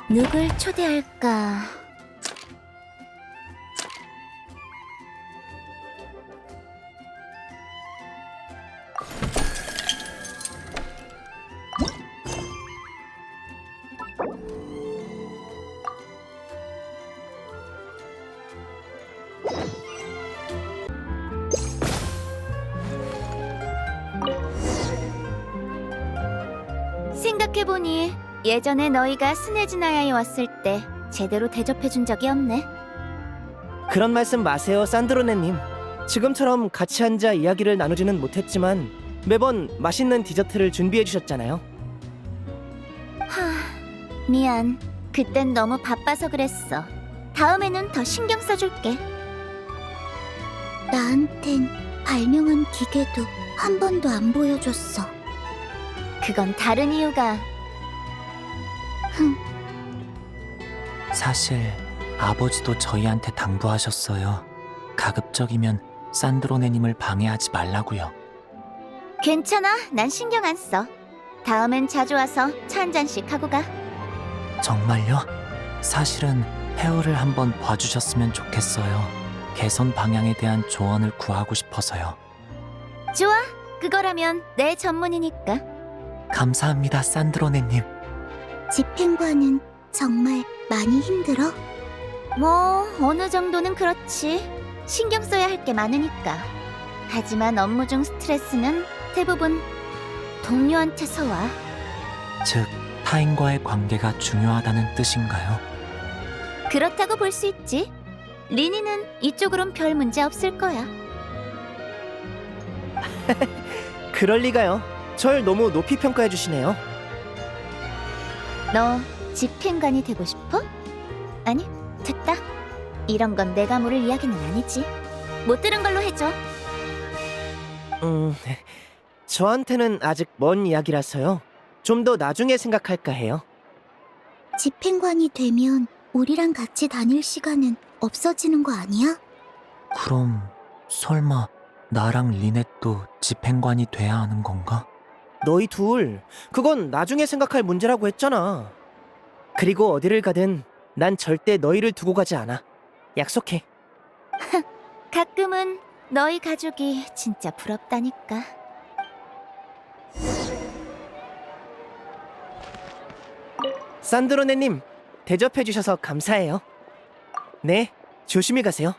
누굴 초대할까? 생각해보니 예전에 너희가 스네즈나야에 왔을 때 제대로 대접해준 적이 없네. 그런 말씀 마세요, 산드로네님. 지금처럼 같이 앉아 이야기를 나누지는 못했지만 매번 맛있는 디저트를 준비해 주셨잖아요. 미안. 그땐 너무 바빠서 그랬어. 다음에는 더 신경 써줄게. 나한텐 발명한 기계도 한 번도 안 보여줬어. 그건 다른 이유가. 사실 아버지도 저희한테 당부하셨어요. 가급적이면 산드로네님을 방해하지 말라고요. 괜찮아. 난 신경 안 써. 다음엔 자주 와서 차 한 잔씩 하고 가. 정말요? 사실은 페어를 한번 봐주셨으면 좋겠어요. 개선 방향에 대한 조언을 구하고 싶어서요. 좋아. 그거라면 내 전문이니까. 감사합니다, 산드로네님. 집행관은 정말 많이 힘들어? 뭐 어느 정도는 그렇지. 신경 써야 할 게 많으니까. 하지만 업무 중 스트레스는 대부분 동료한테서 와. 즉, 타인과의 관계가 중요하다는 뜻인가요? 그렇다고 볼 수 있지. 리니는 이쪽으론 별 문제 없을 거야. 그럴 리가요. 절 너무 높이 평가해 주시네요. 너 집행관이 되고 싶어? 아니, 됐다. 이런 건 내가 모를 이야기는 아니지. 못 들은 걸로 해줘. 저한테는 아직 먼 이야기라서요. 좀 더 나중에 생각할까 해요. 집행관이 되면 우리랑 같이 다닐 시간은 없어지는 거 아니야? 그럼 설마 나랑 리넷도 집행관이 돼야 하는 건가? 너희 둘, 그건 나중에 생각할 문제라고 했잖아. 그리고 어디를 가든 난 절대 너희를 두고 가지 않아. 약속해. 가끔은 너희 가족이 진짜 부럽다니까. 산드로네님, 대접해 주셔서 감사해요. 네, 조심히 가세요.